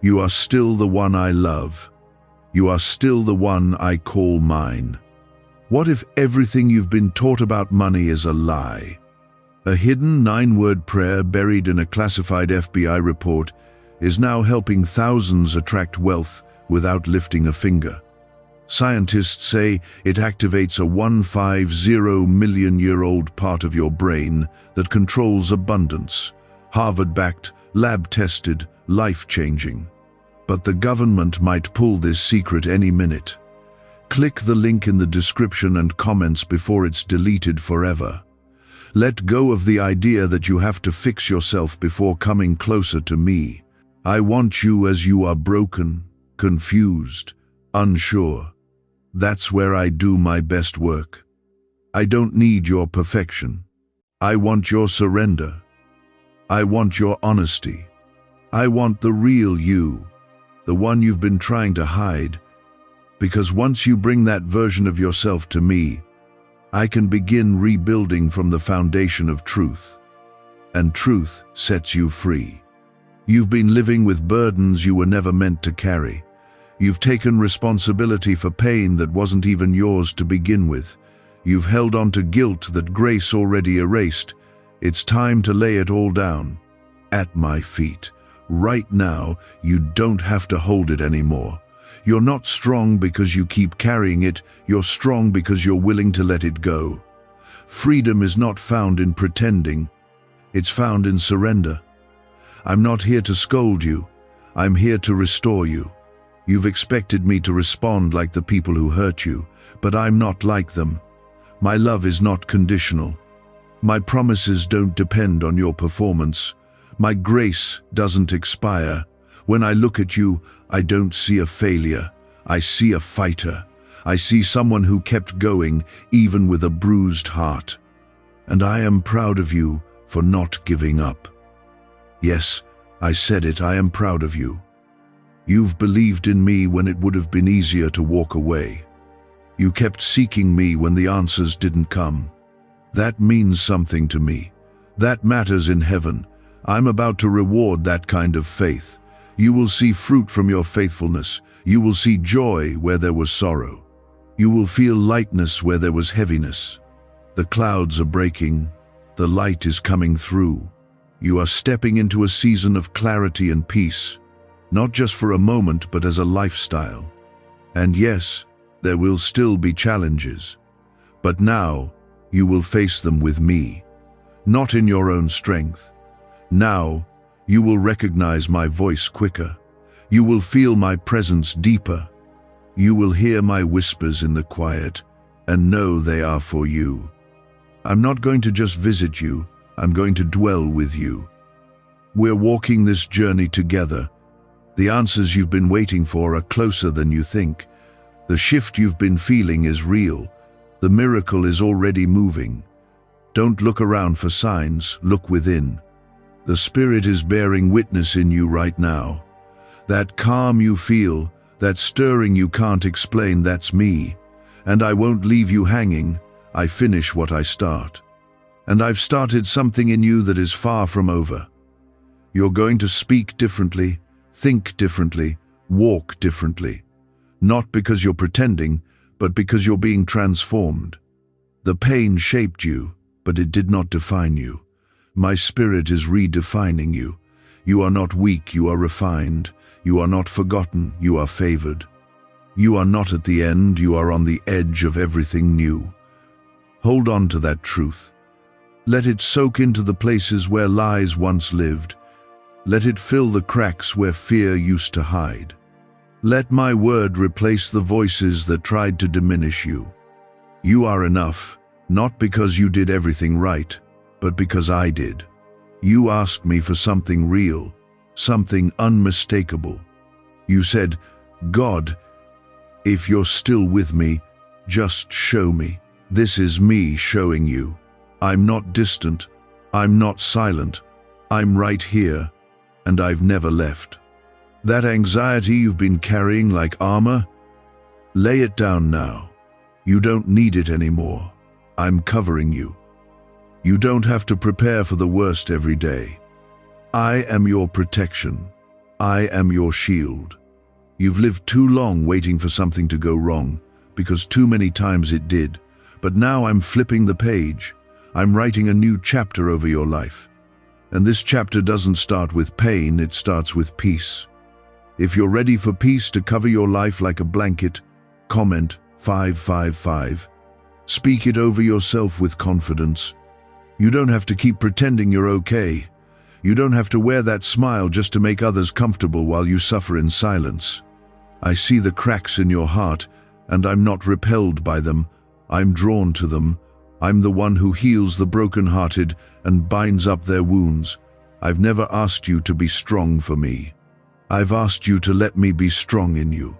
You are still the one I love. You are still the one I call mine. What if everything you've been taught about money is a lie? A hidden 9-word prayer buried in a classified FBI report is now helping thousands attract wealth without lifting a finger. Scientists say it activates a 150-million-year-old part of your brain that controls abundance. Harvard-backed, lab-tested, life-changing. But the government might pull this secret any minute. Click the link in the description and comments before it's deleted forever. Let go of the idea that you have to fix yourself before coming closer to me. I want you as you are, broken, confused, unsure. That's where I do my best work. I don't need your perfection. I want your surrender. I want your honesty. I want the real you, the one you've been trying to hide. Because once you bring that version of yourself to me, I can begin rebuilding from the foundation of truth. And truth sets you free. You've been living with burdens you were never meant to carry. You've taken responsibility for pain that wasn't even yours to begin with. You've held on to guilt that grace already erased. It's time to lay it all down. At my feet. Right now, you don't have to hold it anymore. You're not strong because you keep carrying it. You're strong because you're willing to let it go. Freedom is not found in pretending. It's found in surrender. I'm not here to scold you. I'm here to restore you. You've expected me to respond like the people who hurt you, but I'm not like them. My love is not conditional. My promises don't depend on your performance. My grace doesn't expire. When I look at you, I don't see a failure. I see a fighter. I see someone who kept going, even with a bruised heart. And I am proud of you for not giving up. Yes, I said it, I am proud of you. You've believed in me when it would have been easier to walk away. You kept seeking me when the answers didn't come. That means something to me. That matters in heaven. I'm about to reward that kind of faith. You will see fruit from your faithfulness. You will see joy where there was sorrow. You will feel lightness where there was heaviness. The clouds are breaking. The light is coming through. You are stepping into a season of clarity and peace, not just for a moment, but as a lifestyle. And yes, there will still be challenges. But now, you will face them with me, not in your own strength. Now, you will recognize my voice quicker. You will feel my presence deeper. You will hear my whispers in the quiet and know they are for you. I'm not going to just visit you, I'm going to dwell with you. We're walking this journey together. The answers you've been waiting for are closer than you think. The shift you've been feeling is real. The miracle is already moving. Don't look around for signs, look within. The Spirit is bearing witness in you right now. That calm you feel, that stirring you can't explain, that's me. And I won't leave you hanging. I finish what I start. And I've started something in you that is far from over. You're going to speak differently, think differently, walk differently. Not because you're pretending, but because you're being transformed. The pain shaped you, but it did not define you. My Spirit is redefining you. You are not weak, you are refined. You are not forgotten, you are favored. You are not at the end, you are on the edge of everything new. Hold on to that truth. Let it soak into the places where lies once lived. Let it fill the cracks where fear used to hide. Let my word replace the voices that tried to diminish you. You are enough, not because you did everything right, but because I did. You asked me for something real, something unmistakable. You said, God, if you're still with me, just show me. This is me showing you. I'm not distant, I'm not silent, I'm right here, and I've never left. That anxiety you've been carrying like armor, lay it down now. You don't need it anymore. I'm covering you. You don't have to prepare for the worst every day. I am your protection. I am your shield. You've lived too long waiting for something to go wrong, because too many times it did. But now I'm flipping the page. I'm writing a new chapter over your life. And this chapter doesn't start with pain, it starts with peace. If you're ready for peace to cover your life like a blanket, comment 555. Speak it over yourself with confidence. You don't have to keep pretending you're okay. You don't have to wear that smile just to make others comfortable while you suffer in silence. I see the cracks in your heart, and I'm not repelled by them. I'm drawn to them. I'm the one who heals the brokenhearted and binds up their wounds. I've never asked you to be strong for me. I've asked you to let me be strong in you.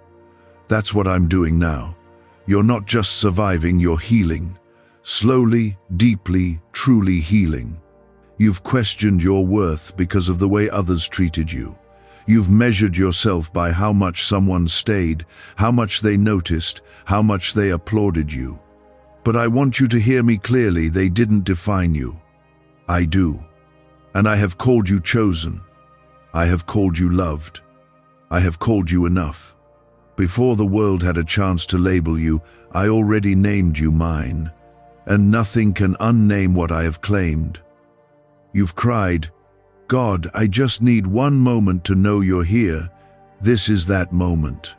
That's what I'm doing now. You're not just surviving, you're healing. Slowly, deeply, truly healing. You've questioned your worth because of the way others treated you. You've measured yourself by how much someone stayed, how much they noticed, how much they applauded you. But I want you to hear me clearly, they didn't define you. I do. And I have called you chosen. I have called you loved. I have called you enough. Before the world had a chance to label you, I already named you mine. And nothing can unname what I have claimed. You've cried, God, I just need one moment to know you're here. This is that moment.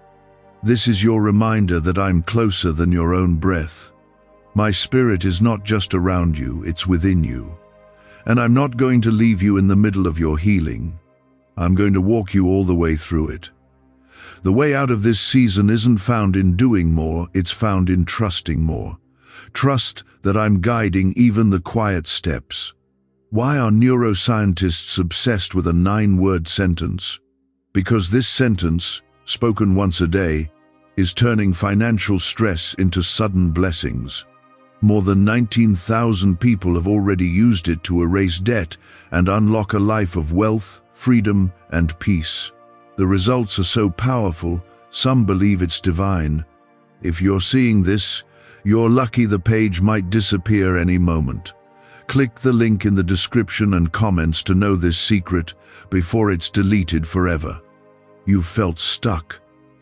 This is your reminder that I'm closer than your own breath. My spirit is not just around you, it's within you. And I'm not going to leave you in the middle of your healing. I'm going to walk you all the way through it. The way out of this season isn't found in doing more, it's found in trusting more. Trust that I'm guiding even the quiet steps. Why are neuroscientists obsessed with a 9-word sentence? Because this sentence, spoken once a day, is turning financial stress into sudden blessings. More than 19,000 people have already used it to erase debt and unlock a life of wealth, freedom, and peace. The results are so powerful, some believe it's divine. If you're seeing this, you're lucky. The page might disappear any moment. Click the link in the description and comments to know this secret before it's deleted forever. You've felt stuck,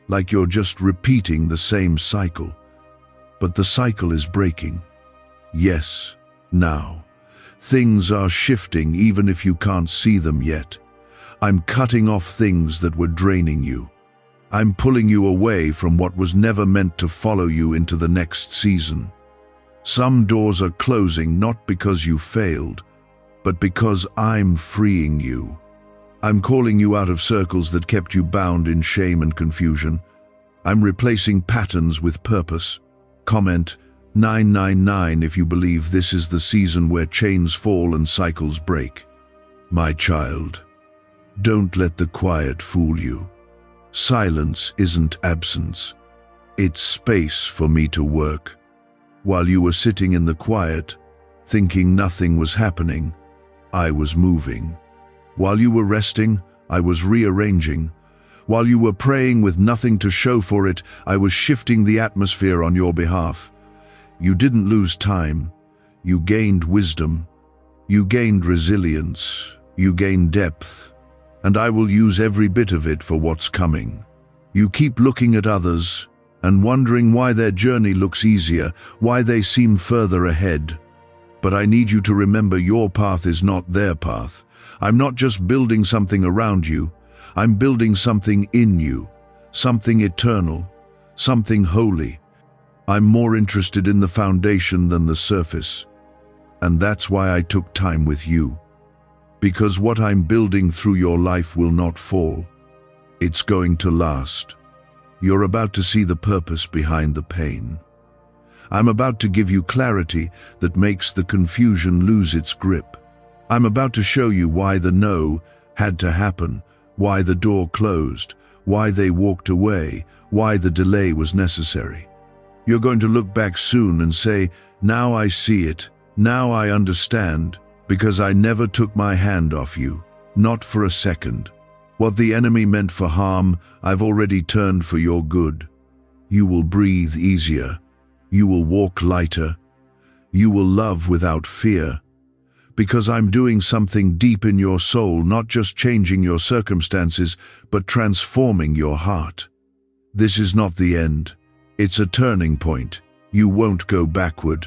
like you're just repeating the same cycle. But the cycle is breaking. Yes, now. Things are shifting even if you can't see them yet. I'm cutting off things that were draining you. I'm pulling you away from what was never meant to follow you into the next season. Some doors are closing not because you failed, but because I'm freeing you. I'm calling you out of circles that kept you bound in shame and confusion. I'm replacing patterns with purpose. Comment 999 if you believe this is the season where chains fall and cycles break. My child, don't let the quiet fool you. Silence isn't absence. It's space for me to work. While you were sitting in the quiet, thinking nothing was happening, I was moving. While you were resting, I was rearranging. While you were praying with nothing to show for it, I was shifting the atmosphere on your behalf. You didn't lose time. You gained wisdom. You gained resilience. You gained depth. And I will use every bit of it for what's coming. You keep looking at others and wondering why their journey looks easier, why they seem further ahead. But I need you to remember your path is not their path. I'm not just building something around you. I'm building something in you, something eternal, something holy. I'm more interested in the foundation than the surface. And that's why I took time with you. Because what I'm building through your life will not fall. It's going to last. You're about to see the purpose behind the pain. I'm about to give you clarity that makes the confusion lose its grip. I'm about to show you why the no had to happen, why the door closed, why they walked away, why the delay was necessary. You're going to look back soon and say, now I see it, now I understand, because I never took my hand off you, not for a second. What the enemy meant for harm, I've already turned for your good. You will breathe easier. You will walk lighter. You will love without fear. Because I'm doing something deep in your soul, not just changing your circumstances, but transforming your heart. This is not the end. It's a turning point. You won't go backward.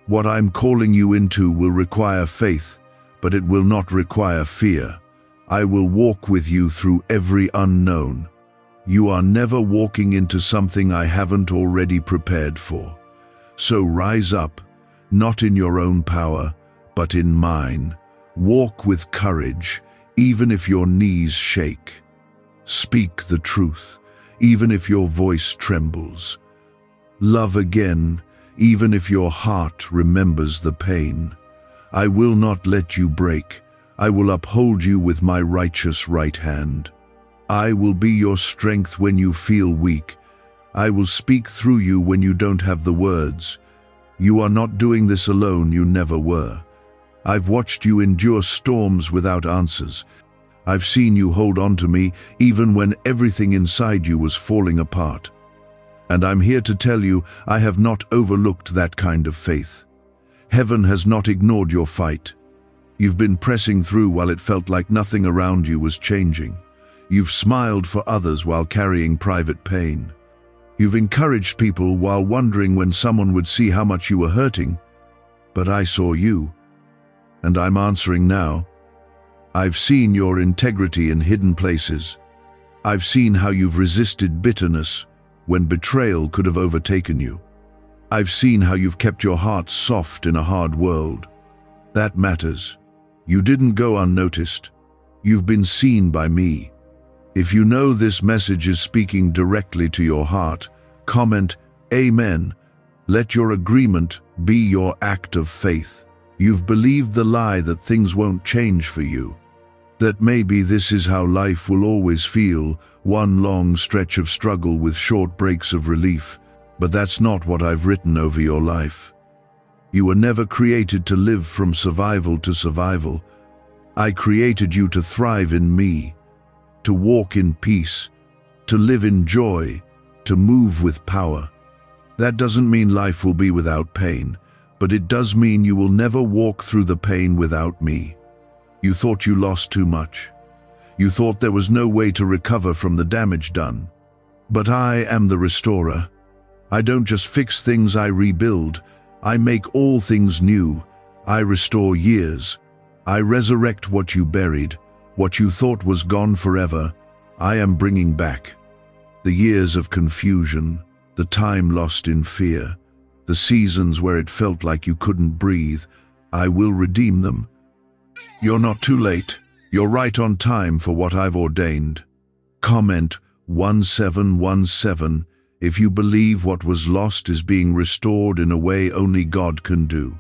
What I'm calling you into will require faith, but it will not require fear. I will walk with you through every unknown. You are never walking into something I haven't already prepared for. So rise up, not in your own power, but in mine. Walk with courage, even if your knees shake. Speak the truth, even if your voice trembles. Love again, even if your heart remembers the pain. I will not let you break. I will uphold you with my righteous right hand. I will be your strength when you feel weak. I will speak through you when you don't have the words. You are not doing this alone, you never were. I've watched you endure storms without answers. I've seen you hold on to me even when everything inside you was falling apart. And I'm here to tell you, I have not overlooked that kind of faith. Heaven has not ignored your fight. You've been pressing through while it felt like nothing around you was changing. You've smiled for others while carrying private pain. You've encouraged people while wondering when someone would see how much you were hurting. But I saw you, and I'm answering now. I've seen your integrity in hidden places. I've seen how you've resisted bitterness when betrayal could have overtaken you. I've seen how you've kept your heart soft in a hard world. That matters. You didn't go unnoticed. You've been seen by me. If you know this message is speaking directly to your heart, comment Amen. Let your agreement be your act of faith. You've believed the lie that things won't change for you. That maybe this is how life will always feel, one long stretch of struggle with short breaks of relief. But that's not what I've written over your life. You were never created to live from survival to survival. I created you to thrive in me, to walk in peace, to live in joy, to move with power. That doesn't mean life will be without pain, but it does mean you will never walk through the pain without me. You thought you lost too much. You thought there was no way to recover from the damage done. But I am the restorer. I don't just fix things, I rebuild. I make all things new. I restore years. I resurrect what you buried, what you thought was gone forever. I am bringing back. The years of confusion, the time lost in fear, the seasons where it felt like you couldn't breathe. I will redeem them. You're not too late. You're right on time for what I've ordained. Comment 1717 if you believe what was lost is being restored in a way only God can do.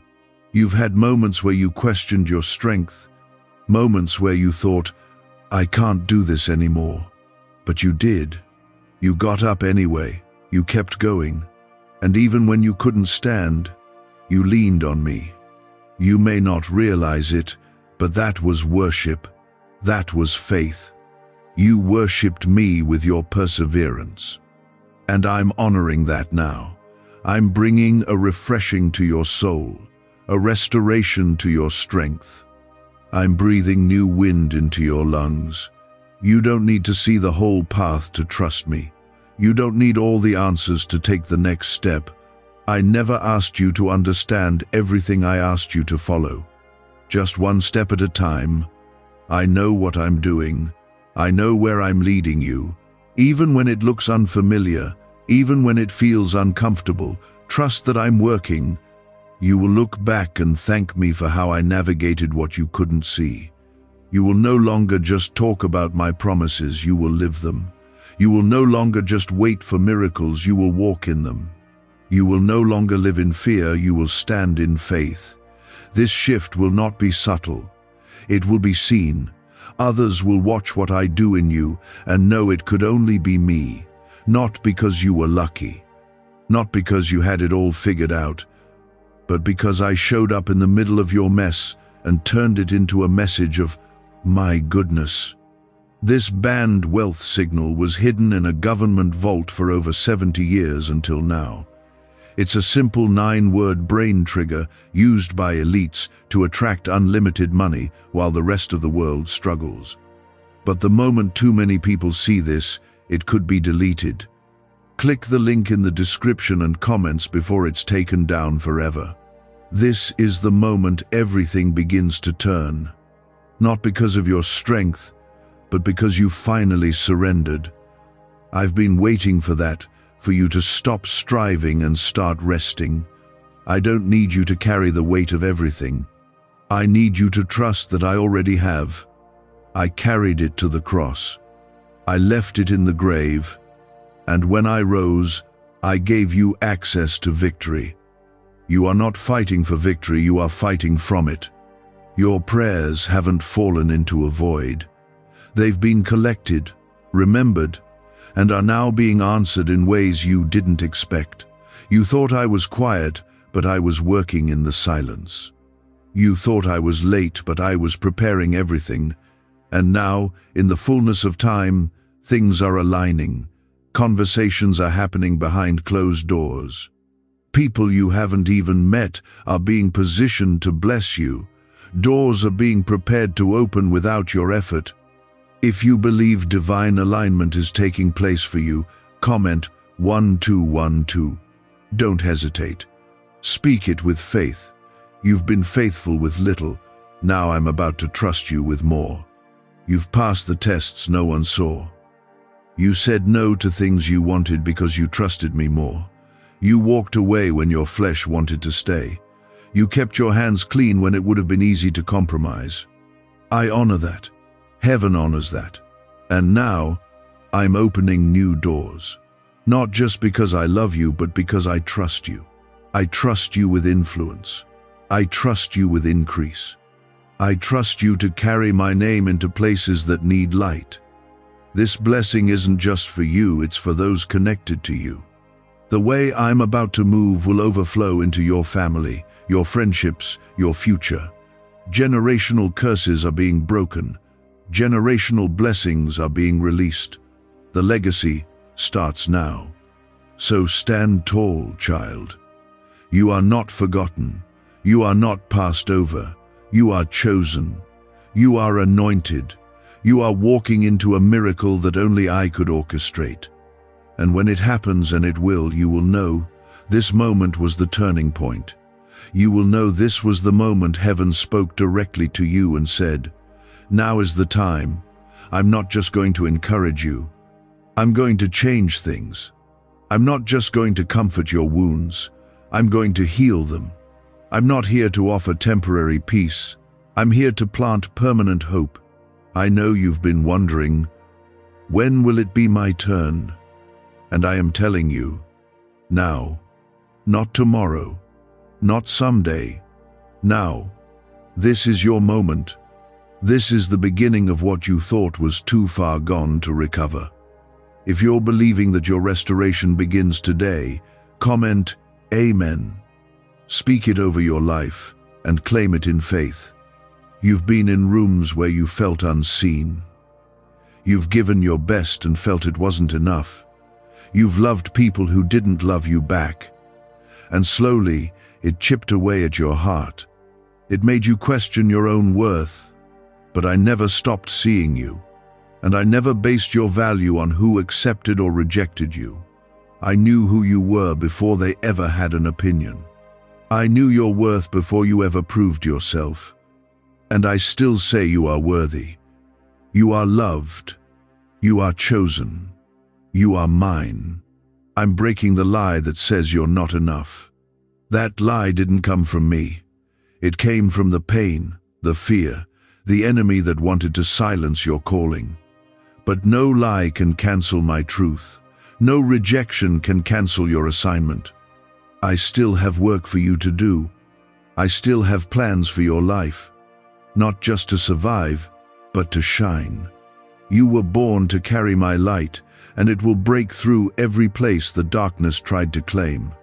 You've had moments where you questioned your strength, moments where you thought, I can't do this anymore. But you did. You got up anyway. You kept going. And even when you couldn't stand, you leaned on me. You may not realize it, but that was worship. That was faith. You worshipped me with your perseverance. And I'm honoring that now. I'm bringing a refreshing to your soul, a restoration to your strength. I'm breathing new wind into your lungs. You don't need to see the whole path to trust me. You don't need all the answers to take the next step. I never asked you to understand everything. I asked you to follow. Just one step at a time. I know what I'm doing. I know where I'm leading you. Even when it looks unfamiliar, even when it feels uncomfortable, trust that I'm working. You will look back and thank me for how I navigated what you couldn't see. You will no longer just talk about my promises, you will live them. You will no longer just wait for miracles, you will walk in them. You will no longer live in fear, you will stand in faith. This shift will not be subtle. It will be seen. Others will watch what I do in you and know it could only be me, not because you were lucky, not because you had it all figured out, but because I showed up in the middle of your mess and turned it into a message of my goodness. This banned wealth signal was hidden in a government vault for over 70 years until now. It's a simple 9-word brain trigger used by elites to attract unlimited money while the rest of the world struggles. But the moment too many people see this, it could be deleted. Click the link in the description and comments before it's taken down forever. This is the moment everything begins to turn. Not because of your strength, but because you finally surrendered. I've been waiting for that, for you to stop striving and start resting. I don't need you to carry the weight of everything. I need you to trust that I already have. I carried it to the cross. I left it in the grave. And when I rose, I gave you access to victory. You are not fighting for victory, you are fighting from it. Your prayers haven't fallen into a void. They've been collected, remembered, and are now being answered in ways you didn't expect. You thought I was quiet, but I was working in the silence. You thought I was late, but I was preparing everything. And now, in the fullness of time, things are aligning. Conversations are happening behind closed doors. People you haven't even met are being positioned to bless you. Doors are being prepared to open without your effort. If you believe divine alignment is taking place for you, comment 1212. Don't hesitate. Speak it with faith. You've been faithful with little. Now I'm about to trust you with more. You've passed the tests no one saw. You said no to things you wanted because you trusted me more. You walked away when your flesh wanted to stay. You kept your hands clean when it would have been easy to compromise. I honor that. Heaven honors that. And now, I'm opening new doors. Not just because I love you, but because I trust you. I trust you with influence. I trust you with increase. I trust you to carry my name into places that need light. This blessing isn't just for you, it's for those connected to you. The way I'm about to move will overflow into your family, your friendships, your future. Generational curses are being broken. Generational blessings are being released. The legacy starts now. So stand tall, child. You are not forgotten. You are not passed over. You are chosen. You are anointed. You are walking into a miracle that only I could orchestrate. And when it happens, and it will, you will know this moment was the turning point. You will know this was the moment heaven spoke directly to you and said, "Now is the time. I'm not just going to encourage you. I'm going to change things. I'm not just going to comfort your wounds. I'm going to heal them. I'm not here to offer temporary peace. I'm here to plant permanent hope. I know you've been wondering, when will it be my turn? And I am telling you, now. Not tomorrow. Not someday. Now. This is your moment. This is the beginning of what you thought was too far gone to recover. If you're believing that your restoration begins today, comment Amen. Speak it over your life and claim it in faith. You've been in rooms where you felt unseen. You've given your best and felt it wasn't enough. You've loved people who didn't love you back. And slowly, it chipped away at your heart. It made you question your own worth. But I never stopped seeing you. And I never based your value on who accepted or rejected you. I knew who you were before they ever had an opinion. I knew your worth before you ever proved yourself. And I still say you are worthy. You are loved. You are chosen. You are mine. I'm breaking the lie that says you're not enough. That lie didn't come from me. It came from the pain, the fear, the enemy that wanted to silence your calling. But no lie can cancel my truth. No rejection can cancel your assignment. I still have work for you to do. I still have plans for your life. Not just to survive, but to shine. You were born to carry my light, and it will break through every place the darkness tried to claim.